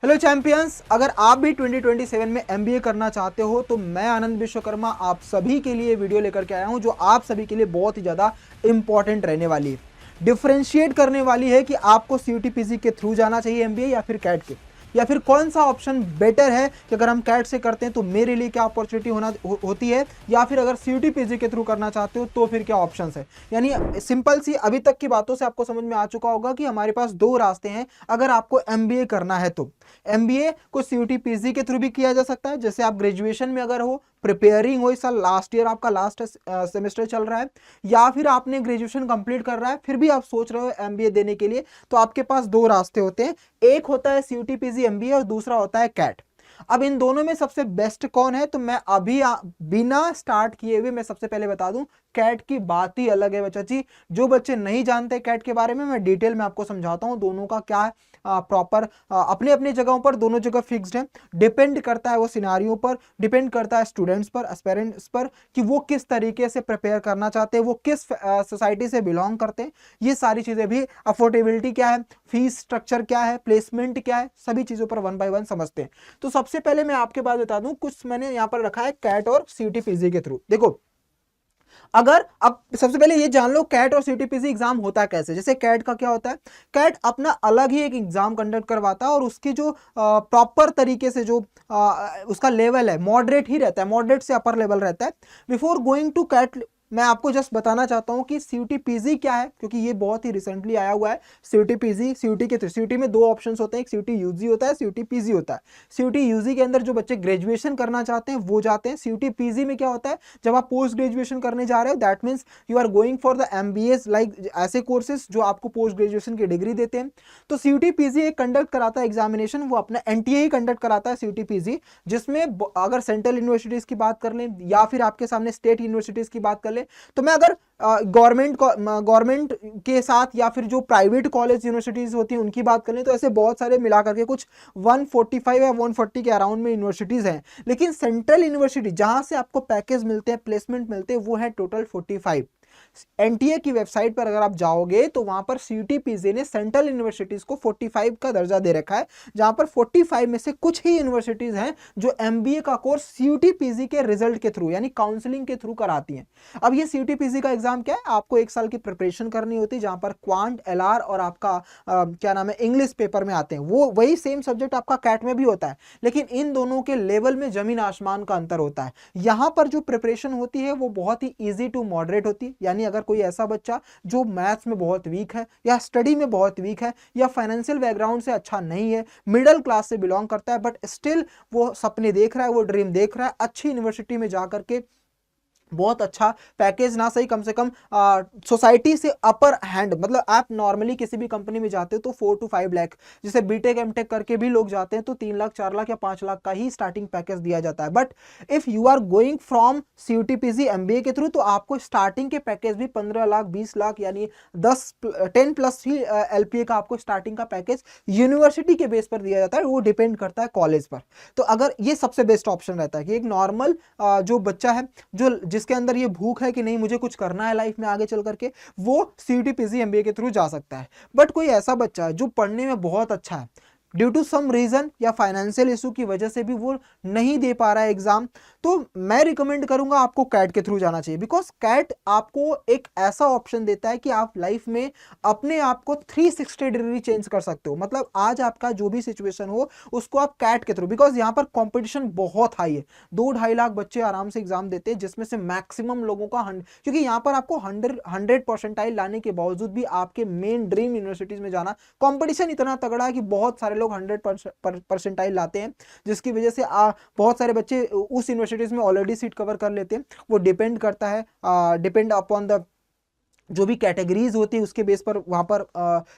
Hello champions, अगर आप भी 2027 में एमबीए करना चाहते हो तो मैं आनंद विश्वकर्मा आप सभी के लिए वीडियो लेकर के आया हूं जो आप सभी के लिए बहुत ही ज़्यादा इंपॉर्टेंट रहने वाली है। डिफरेंशिएट करने वाली है कि आपको सीयूटीपीसी के थ्रू जाना चाहिए एमबीए या फिर कैट के, या फिर कौन सा ऑप्शन बेटर है कि अगर हम कैट से करते हैं तो मेरे लिए क्या अपॉर्चुनिटी होती है, या फिर अगर सीयूटीपीसी के थ्रू करना चाहते हो तो फिर क्या ऑप्शंस है। यानी सिंपल सी अभी तक की बातों से आपको समझ में आ चुका होगा कि हमारे पास दो रास्ते हैं अगर आपको एमबीए करना है तो। एमबीए को सीयूटीपीसी के थ्रू भी किया जा सकता है, जैसे आप ग्रेजुएशन में अगर हो, प्रिपेयरिंग हो, इस साल लास्ट ईयर आपका लास्ट सेमेस्टर चल रहा है, या फिर आपने ग्रेजुएशन कंप्लीट कर रहा है फिर भी आप सोच रहे हो एमबीए देने के लिए, तो आपके पास दो रास्ते होते हैं। एक होता है सीयूटीपीसी एमबीए और दूसरा होता है कैट। अब इन दोनों में सबसे बेस्ट कौन है तो मैं अभी बिना स्टार्ट किए हुए मैं सबसे पहले बता दूं, कैट की बात ही अलग है बच्चा जी। जो बच्चे नहीं जानते कैट के बारे में, मैं डिटेल में आपको समझाता हूं दोनों का क्या है। प्रॉपर अपने अपने जगहों पर दोनों जगह फिक्स्ड है। डिपेंड करता है वो सिनारियों पर, डिपेंड करता है स्टूडेंट्स पर, एस्पिरेंट्स पर, कि वो किस तरीके से प्रिपेयर करना चाहते हैं, वो किस सोसाइटी से बिलोंग करते हैं। ये सारी चीजें भी, अफोर्डेबिलिटी क्या है, फीस स्ट्रक्चर क्या है, प्लेसमेंट क्या है, सभी चीजों पर वन बाय वन समझते हैं। तो सबसे पहले मैं आपके पास बता दूं, कुछ मैंने यहां पर रखा है कैट और सीयूटीपीसी के थ्रू। देखो, अगर अब सबसे पहले ये जान लो कैट और सीयूटीपीसी एग्जाम होता कैसे। जैसे कैट का क्या होता है, कैट अपना अलग ही एक एग्जाम कंडक्ट करवाता है और उसकी जो प्रॉपर तरीके से जो उसका लेवल है मॉडरेट ही रहता है, मॉडरेट से अपर लेवल रहता है। बिफोर गोइंग टू कैट मैं आपको जस्ट बताना चाहता हूं कि सीयूटीपीसी क्या है, क्योंकि ये बहुत ही रिसेंटली आया हुआ है। सीयूटीपीसी, सीयूटी के थ्रू, सीयूटी में दो ऑप्शंस होते हैं, एक सीयूटी यूजी होता है, सीयूटी पीजी होता है। सीयूटी यूजी के अंदर जो बच्चे ग्रेजुएशन करना चाहते हैं वो जाते हैं। सीयूटी पीजी में क्या होता है, जब आप पोस्ट ग्रेजुएशन करने जा रहे हो, that means you are going for the MBS, like ऐसे कोर्सेज जो आपको पोस्ट ग्रेजुएशन की डिग्री देते हैं। तो सीयूटी पीजी एक कंडक्ट कराता है एग्जामिनेशन, वो अपना एनटीए ही कंडक्ट कराता है सीयूटी पीजी, जिसमें अगर सेंट्रल यूनिवर्सिटीज की बात कर लें या फिर आपके सामने स्टेट यूनिवर्सिटीज की बात कर लें, तो मैं अगर गवर्नमेंट के साथ या फिर जो प्राइवेट कॉलेज यूनिवर्सिटीज होती हैं उनकी बात करें तो ऐसे बहुत सारे मिला करके कुछ 145 या 140 के अराउंड में यूनिवर्सिटीज हैं। लेकिन सेंट्रल यूनिवर्सिटी जहां से आपको पैकेज मिलते हैं, प्लेसमेंट मिलते हैं, वो है टोटल 45। एनटीए की वेबसाइट पर अगर आप जाओगे तो वहां पर सीयूटीपीसी ने सेंट्रल यूनिवर्सिटीज को 45 का दर्जा दे रखा है, जहां पर 45 में से कुछ ही यूनिवर्सिटीज हैं जो एमबीए का कोर्स सीयूटीपीसी के रिजल्ट के थ्रू यानी काउंसलिंग के थ्रू कराती हैं। अब ये सीयूटीपीसी का एग्जाम क्या है, आपको एक साल की प्रिपरेशन करनी होती है, जहां पर क्वांट, एलआर और आपका क्या नाम है इंग्लिश पेपर में आते हैं। वो वही सेम सब्जेक्ट आपका कैट में भी होता है, लेकिन इन दोनों के लेवल में जमीन आसमान का अंतर होता है। यहां पर जो प्रिपरेशन होती है वो बहुत ही ईजी टू मॉडरेट होती है। यानी अगर कोई ऐसा बच्चा जो मैथ्स में बहुत वीक है या स्टडी में बहुत वीक है या फाइनेंशियल बैकग्राउंड से अच्छा नहीं है, मिडिल क्लास से बिलोंग करता है, बट स्टिल वो सपने देख रहा है, वो ड्रीम देख रहा है अच्छी यूनिवर्सिटी में जाकर के बहुत अच्छा पैकेज ना सही, कम से कम सोसाइटी से अपर हैंड, मतलब आप नॉर्मली किसी भी कंपनी में जाते हो तो 4 to 5 लाख, जैसे बीटेक एमटेक करके भी लोग जाते हैं तो 3 लाख 4 लाख या 5 लाख का ही स्टार्टिंग पैकेज दिया जाता है। But if you are going from CUTPC MBA के थ्रू तो आपको स्टार्टिंग के पैकेज भी 15 लाख 20 लाख यानी 10 प्लस ही एलपीए का आपको स्टार्टिंग का पैकेज यूनिवर्सिटी के बेस पर दिया जाता है। वो डिपेंड करता है कॉलेज पर। तो अगर ये सबसे बेस्ट ऑप्शन रहता है कि एक नॉर्मल जो बच्चा है जो जिसके अंदर ये भूख है कि नहीं मुझे कुछ करना है लाइफ में आगे चल करके, वो सीयूटीपीसी एमबीए के थ्रू जा सकता है। बट कोई ऐसा बच्चा है जो पढ़ने में बहुत अच्छा है, ड्यू टू सम रीजन या फाइनेंशियल इशू की वजह से भी वो नहीं दे पा रहा है एग्जाम, तो मैं रिकमेंड करूंगा आपको कैट के थ्रू जाना चाहिए। बिकॉज कैट आपको एक ऐसा ऑप्शन देता है कि आप लाइफ में अपने आप को 360 डिग्री चेंज कर सकते हो। मतलब आज आपका जो भी सिचुएशन हो उसको आप कैट के थ्रू, बिकॉज यहाँ पर कॉम्पिटिशन बहुत हाई है, 2-2.5 लाख बच्चे आराम से एग्जाम देते हैं, जिसमें से मैक्सिमम लोगों का क्योंकि यहाँ पर आपको 100% लाने के बावजूद भी आपके मेन ड्रीम यूनिवर्सिटीज में जाना, कॉम्पिटिशन इतना तगड़ा है कि बहुत सारे लोग 100% लाते हैं, जिसकी वजह से बहुत सारे बच्चे उस यूनिवर्सिटीज में ऑलरेडी सीट कवर कर लेते हैं। वो डिपेंड करता है, डिपेंड अपॉन द जो भी कैटेगरीज होती है उसके बेस पर वहां पर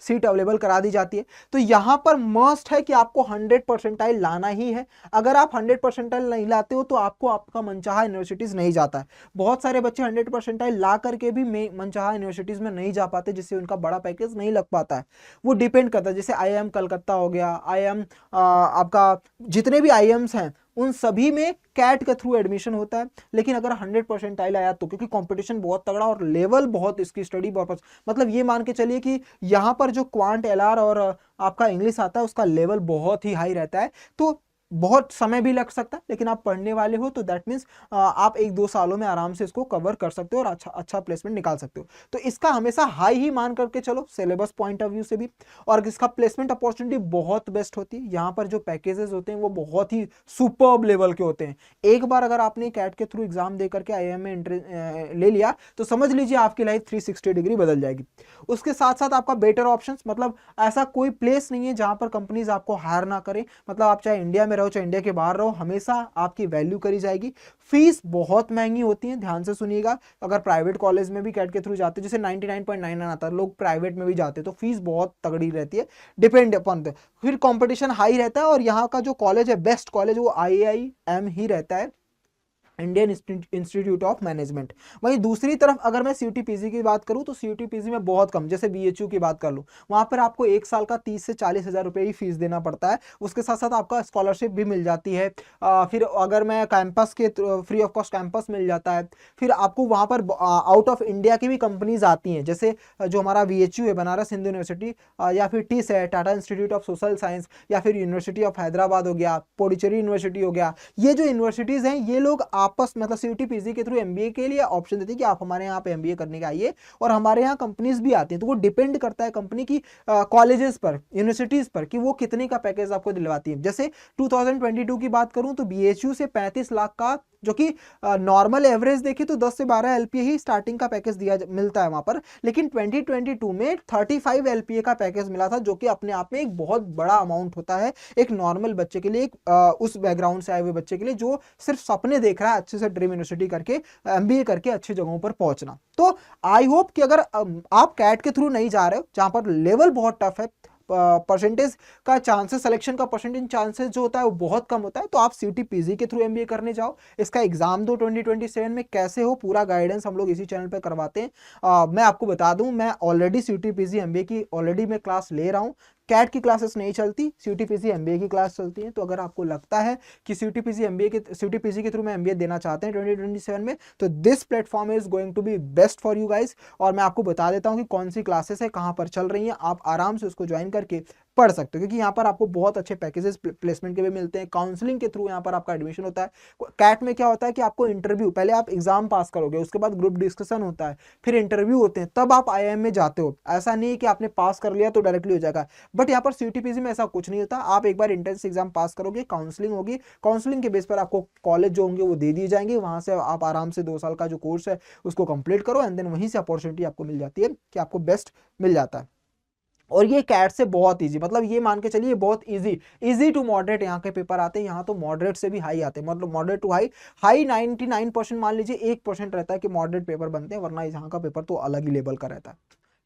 सीट अवेलेबल करा दी जाती है। तो यहां पर मस्ट है कि आपको 100% लाना ही है। अगर आप 100% नहीं लाते हो तो आपको आपका मनचाहा यूनिवर्सिटीज नहीं जाता है। बहुत सारे बच्चे 100% ला करके भी मनचाहा यूनिवर्सिटीज में नहीं जा पाते, जिससे उनका बड़ा पैकेज नहीं लग पाता है। वो डिपेंड करता है, जैसे IIM कलकत्ता हो गया, IIM आपका जितने भी IIMs हैं उन सभी में कैट के थ्रू एडमिशन होता है। लेकिन अगर 100 परसेंटाइल आया तो, क्योंकि कंपटीशन बहुत तगड़ा और लेवल बहुत, इसकी स्टडी बहुत, मतलब ये मान के चलिए कि यहाँ पर जो क्वांट एलआर और आपका इंग्लिश आता है उसका लेवल बहुत ही हाई रहता है। तो बहुत समय भी लग सकता है, लेकिन आप पढ़ने वाले हो तो दैट मीन्स आप 1-2 सालों में आराम से इसको कवर कर सकते हो और अच्छा अच्छा प्लेसमेंट निकाल सकते हो। तो इसका हमेशा हाई ही मान करके चलो सिलेबस पॉइंट ऑफ व्यू से भी, और इसका प्लेसमेंट अपॉर्चुनिटी बहुत बेस्ट होती है। यहाँ पर जो पैकेजेस होते हैं वो बहुत ही सुपर्ब लेवल के होते हैं। एक बार अगर आपने कैट के थ्रू एग्जाम दे करके IIM में ले लिया तो समझ लीजिए आपकी लाइफ 360 डिग्री बदल जाएगी। उसके साथ साथ आपका बेटर ऑप्शंस, मतलब ऐसा कोई प्लेस नहीं है जहां पर कंपनीज आपको हायर ना करें। मतलब आप चाहे इंडिया में रहो चाहे इंडिया के बाहर रहो, हमेशा आपकी वैल्यू करी जाएगी। फीस बहुत महंगी होती है, ध्यान से सुनिएगा। अगर प्राइवेट कॉलेज में भी कैट के थ्रू जाते हैं, जैसे 99.99 आता है, लोग प्राइवेट में भी जाते हैं तो फीस बहुत तगड़ी रहती है, डिपेंड अपॉन। फिर कंपटीशन हाई रहता है और यहाँ का जो कॉलेज है, बेस्ट कॉलेज, वो IIM ही रहता है, इंडियन इंस्टीट्यूट ऑफ मैनेजमेंट। वहीं दूसरी तरफ अगर मैं CUTPC की बात करूं तो CUTPC में बहुत कम, जैसे BHU की बात कर लूं, वहां पर आपको 1 साल का 30 से 40 हजार रुपए ही फीस देना पड़ता है। उसके साथ साथ आपका स्कॉलरशिप भी मिल जाती है। फिर अगर मैं कैंपस के फ्री ऑफ कॉस्ट कैंपस मिल जाता है। फिर आपको वहां पर आउट ऑफ इंडिया की भी कंपनीज आती हैं, जैसे जो हमारा BHU है, बनारस हिंदू यूनिवर्सिटी, या फिर TISS है, Tata institute of social science, या फिर यूनिवर्सिटी ऑफ हैदराबाद हो गया, पुडुचेरी यूनिवर्सिटी हो गया। ये जो यूनिवर्सिटीज हैं ये लोग आपस, मतलब CUTPC के थ्रू MBA के लिए ऑप्शन देती है कि आप हमारे यहाँ पे MBA करने के आइए, और हमारे यहाँ कंपनीज भी आती हैं। तो वो डिपेंड करता है कंपनी की कॉलेजेस पर, यूनिवर्सिटीज पर, कि वो कितने का पैकेज आपको दिलवाती है। जैसे 2022 की बात करूं तो BHU से 35 लाख का, जो कि नॉर्मल एवरेज देखिए तो 10 से 12 LPA ही स्टार्टिंग का पैकेज मिलता है वहां पर। लेकिन 2022 में 35 LPA का पैकेज मिला था, जो कि अपने आप में एक बहुत बड़ा अमाउंट होता है एक नॉर्मल बच्चे के लिए, उस बैकग्राउंड से आए हुए बच्चे के लिए जो सिर्फ सपने देख रहा है अच्छे से ड्रीम यूनिवर्सिटी करके MBA करके अच्छी जगहों पर पहुंचना। तो आई होप कि अगर आप कैट के थ्रू नहीं जा रहे हो जहां पर लेवल बहुत टफ है, परसेंटेज का चांसेस, सिलेक्शन का परसेंटेज चांसेस जो होता है वो बहुत कम होता है, तो आप CUTPC के थ्रू MBA करने जाओ। इसका एग्जाम दो 2027 में। कैसे हो पूरा गाइडेंस हम लोग इसी चैनल पे करवाते हैं। मैं आपको बता दूं, मैं ऑलरेडी CUTPC MBA की ऑलरेडी मैं क्लास ले रहा हूं। कैट की क्लासेस नहीं चलती, CUTPC MBA की क्लास चलती है। तो अगर आपको लगता है कि CUTPC के थ्रू में MBA देना चाहते हैं 2027 में, तो this platform is going to be best for you guys. और मैं आपको बता देता हूं कि कौन सी क्लासेस है, कहां पर चल रही हैं, आप आराम से उसको ज्वाइन करके पढ़ सकते हो, क्योंकि यहाँ पर आपको बहुत अच्छे पैकेजेस प्लेसमेंट के भी मिलते हैं। काउंसलिंग के थ्रू यहाँ पर आपका एडमिशन होता है। कैट में क्या होता है कि आपको इंटरव्यू, पहले आप एग्जाम पास करोगे, उसके बाद ग्रुप डिस्कशन होता है, फिर इंटरव्यू होते हैं, तब आप IIM में जाते हो। ऐसा नहीं है कि आपने पास कर लिया तो डायरेक्टली हो जाएगा, बट यहाँ पर CUTPC में ऐसा कुछ नहीं होता। आप एक बार एंट्रेंस एग्जाम पास करोगे, काउंसलिंग होगी, काउंसलिंग के बेस पर आपको कॉलेज जो होंगे वो दे दिए जाएंगे। वहां से आप आराम से 2 साल का जो कोर्स है उसको कंप्लीट करो, एंड देन वहीं से अपॉर्चुनिटी आपको मिल जाती है कि आपको बेस्ट मिल जाता है। और ये कैट से बहुत इजी, मतलब ये मान के चलिए बहुत इजी टू मॉडरेट यहाँ के पेपर आते हैं। यहाँ तो मॉडरेट से भी हाई आते हैं, मतलब मॉडरेट टू हाई 99% मान लीजिए, 1% रहता है कि मॉडरेट पेपर बनते हैं, वरना यहाँ का पेपर तो अलग ही लेवल का रहता है।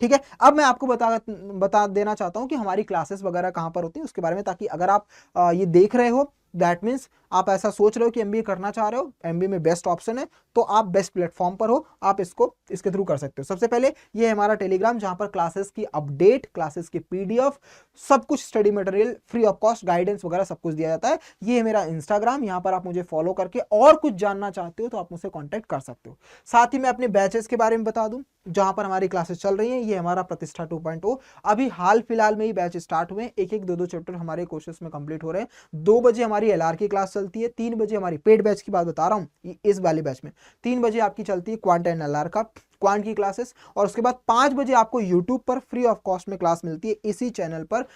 ठीक है, अब मैं आपको बता देना चाहता हूँ कि हमारी क्लासेस वगैरह कहाँ पर होती है उसके बारे में, ताकि अगर आप ये देख रहे हो, दैट मीन्स आप ऐसा सोच रहे हो कि MBA करना चाह रहे हो, MBA में बेस्ट ऑप्शन है, तो आप बेस्ट प्लेटफॉर्म पर हो, आप इसके थ्रू कर सकते हो। सबसे पहले ये हमारा टेलीग्राम, जहां पर क्लासेस की अपडेट, क्लासेस की PDF, सब कुछ study material, free of cost guidance वगैरह सब कुछ दिया जाता है। ये है मेरा इंस्टाग्राम, यहाँ पर आप मुझे फॉलो करके और कुछ जानना चाहते हो तो आप मुझसे कॉन्टैक्ट कर सकते हो। साथ ही मैं अपने बैचेस के बारे में बता दूं जहां पर हमारी क्लासेस चल रही हैं। ये हमारा प्रतिष्ठा 2.0, अभी हाल फिलहाल में ही बैच स्टार्ट हुए, एक 2 चैप्टर हमारे कोर्सेस में कंप्लीट हो रहे हैं। 2 बजे हमारी LR की क्लास चलती है, 3 बजे हमारी पेड बैच की बात बता रहा हूँ, इस वाले बैच में 3 बजे आपकी चलती है क्वांट एंड LR का क्वांट की क्लासेस, और उसके बाद 5 बजे आपको यूट्यूब पर फ्री ऑफ कॉस्ट में क्लास मिलती है इसी चैनल पर,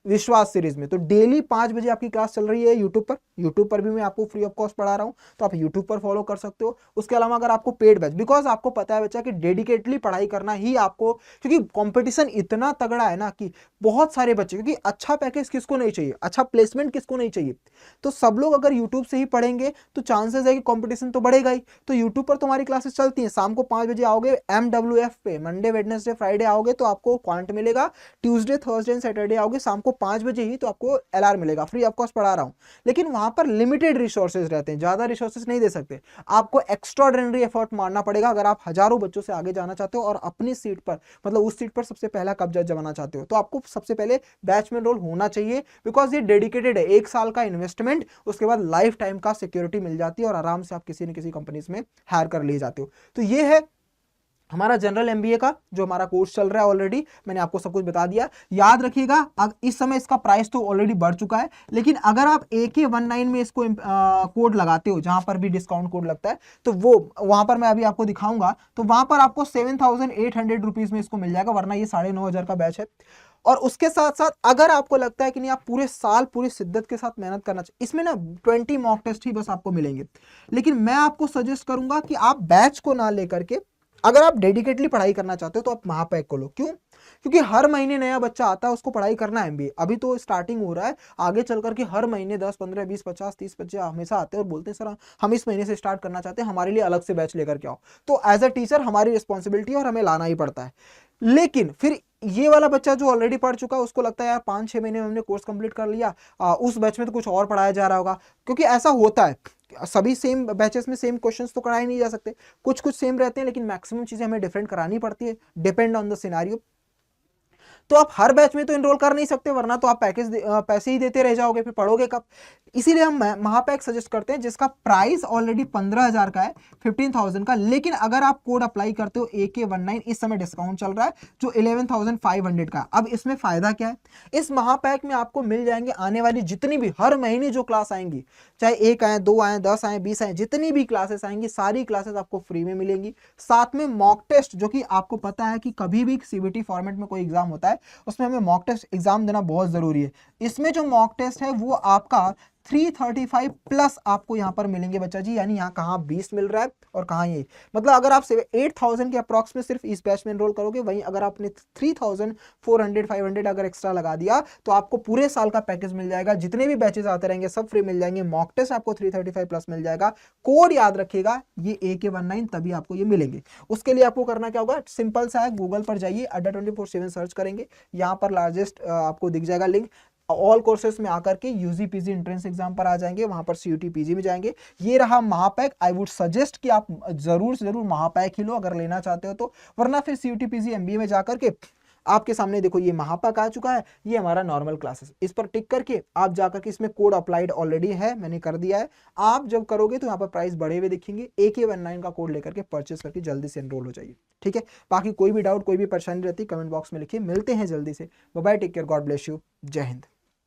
विश्वास सीरीज में। तो डेली 5 बजे आपकी क्लास चल रही है यूट्यूब पर भी मैं आपको फ्री ऑफ कॉस्ट पढ़ा रहा हूं, तो आप यूट्यूब पर फॉलो कर सकते हो। उसके अलावा अगर आपको पेड बैच, बिकॉज आपको पता है बच्चा कि डेडिकेटली पढ़ाई करना ही आपको, क्योंकि कंपटीशन इतना तगड़ा है ना कि बहुत सारे बच्चे, क्योंकि अच्छा पैकेज किसको नहीं चाहिए, अच्छा प्लेसमेंट किसको नहीं चाहिए, तो सब लोग अगर यूट्यूब से ही पढ़ेंगे तो चांसेस है कि कॉम्पिटिशन तो बढ़ेगा ही। तो यूट्यूब पर तुम्हारी क्लासेस चलती हैं, शाम को 5 बजे आओगे MWF पे, मंडे वेडनेसडे फ्राइडे आओगे तो आपको क्वांट मिलेगा, ट्यूसडे थर्सडे एंड सैटरडे आओगे शाम को आपको 5 बजे ही तो आपको LR मिलेगा, फ्री ऑफ कॉस्ट पढ़ा रहा हूँ, लेकिन वहां पर लिमिटेड रिसोर्सेज रहते हैं, ज्यादा रिसोर्सेज नहीं दे सकते, आपको एक्स्ट्राऑर्डिनरी एफर्ट मारना पड़ेगा अगर आप हजारों बच्चों से आगे जाना चाहते हो और अपनी सीट पर, मतलब उस सीट पर सबसे पहला कब्जा जमाना चाहते हो, तो आपको सबसे पहले बैच में एनरोल होना चाहिए, बिकॉज ये डेडिकेटेड है, 1 साल का इन्वेस्टमेंट, उसके बाद लाइफ टाइम का सिक्योरिटी मिल जाती है और आराम से आप किसी न किसी कंपनीज में हायर कर लिए जाते हो। तो ये है हमारा जनरल एमबीए का जो हमारा कोर्स चल रहा है, ऑलरेडी मैंने आपको सब कुछ बता दिया। याद रखिएगा इस समय इसका प्राइस तो ऑलरेडी बढ़ चुका है, लेकिन अगर आप AK19 में इसको कोड लगाते हो, जहां पर भी डिस्काउंट कोड लगता है, तो वो वहां पर मैं अभी आपको दिखाऊंगा, तो वहां पर आपको 7,800 रुपीज में इसको मिल जाएगा, वरना ये 9,500 का बैच है। और उसके साथ साथ अगर आपको लगता है कि नहीं आप पूरे साल पूरी शिद्दत के साथ मेहनत करना चाहिए, इसमें ना 20 मॉक टेस्ट ही बस आपको मिलेंगे, लेकिन मैं आपको सजेस्ट करूंगा कि आप बैच को ना लेकर के, अगर आप डेडिकेटली पढ़ाई करना चाहते हो तो आप महापैक को लो। क्यों? क्योंकि हर महीने नया बच्चा आता है, उसको पढ़ाई करना है एमबीए, अभी तो स्टार्टिंग हो रहा है, आगे चल करके हर महीने 10 15 20 50 30 बच्चे हमेशा आते हैं और बोलते हैं सर हम इस महीने से स्टार्ट करना चाहते हैं, हमारे लिए अलग से बैच लेकर के आओ। तो एज अ टीचर हमारी रिस्पॉन्सिबिलिटी है और हमें लाना ही पड़ता है। लेकिन फिर ये वाला बच्चा जो ऑलरेडी पढ़ चुका है, उसको लगता है यार 5-6 महीने में हमने कोर्स कंप्लीट कर लिया, उस बैच में तो कुछ और पढ़ाया जा रहा होगा, क्योंकि ऐसा होता है, सभी सेम बैचेस में सेम क्वेश्चंस तो कराए नहीं जा सकते, कुछ कुछ सेम रहते हैं, लेकिन मैक्सिमम चीजें हमें डिफरेंट करानी पड़ती है, डिपेंड ऑन द सिनेरियो। तो आप हर बैच में तो एनरोल कर नहीं सकते, वरना तो आप पैसे ही देते रह जाओगे, फिर पढ़ोगे कब? इसीलिए हम महापैक सजेस्ट करते हैं, जिसका प्राइस ऑलरेडी 15,000 का है, 15,000 का, लेकिन अगर आप कोड अप्लाई करते हो AK19, इस समय डिस्काउंट चल रहा है जो 11,500 का। अब इसमें फायदा क्या है? इस महापैक में आपको मिल जाएंगे आने वाली जितनी भी हर महीने जो क्लास आएंगी, चाहे 1 आए 2 आए 10 आए 20 आए, जितनी भी क्लासेस आएंगी सारी क्लासेस आपको फ्री में मिलेंगी। साथ में मॉक टेस्ट, जो कि आपको पता है कि कभी भी CBT फॉर्मेट में कोई एग्जाम होता है उसमें हमें मॉक टेस्ट एग्जाम देना बहुत जरूरी है। इसमें जो मॉक टेस्ट है वो आपका 335 प्लस आपको यहाँ पर मिलेंगे बच्चा जी, यानी यहाँ कहाँ 20 मिल रहा है और कहाँ ये, मतलब अगर आप 8,000 के अप्रॉक्स में सिर्फ इस बैच में एनरोल करोगे, वहीं अगर आपने 3,400-500 अगर एक्स्ट्रा लगा दिया तो आपको पूरे साल का पैकेज मिल जाएगा, जितने भी बैचेस आते रहेंगे सब फ्री मिल जाएंगे, मॉक टेस्ट आपको 335 प्लस मिल जाएगा। कोड याद रखिएगा ये AK19, तभी आपको ये मिलेंगे। उसके लिए आपको करना क्या होगा, सिंपल सा है, गूगल पर जाइए, अड्डा 24/7 सर्च करेंगे, यहाँ पर लार्जेस्ट आपको दिख जाएगा लिंक, ऑल कोर्सेस में आकर के यूजी पीजी एंट्रेंस एग्जाम पर आ जाएंगे, वहां पर CUT पीजी में जाएंगे। ये रहा महापैक। आई वुड सजेस्ट कि आप जरूर से जरूर महापैक ही लो अगर लेना चाहते हो तो, वरना फिर CUT पीजी MBA में जाकर के आपके सामने देखो ये महापैक आ चुका है, ये हमारा नॉर्मल क्लासेस, इस पर टिक करके आप जाकर के, इसमें कोड अप्लाइड ऑलरेडी है, मैंने कर दिया है, आप जब करोगे तो यहाँ पर प्राइस बढ़े हुए दिखेंगे, AK19 का कोड लेकर के परचेस करके जल्दी से एनरोल हो जाइए, ठीक है। बाकी कोई भी डाउट कोई भी परेशानी रहती है कमेंट बॉक्स में लिखिए, मिलते हैं जल्दी से, bye bye, take care, God bless you, जय हिंद।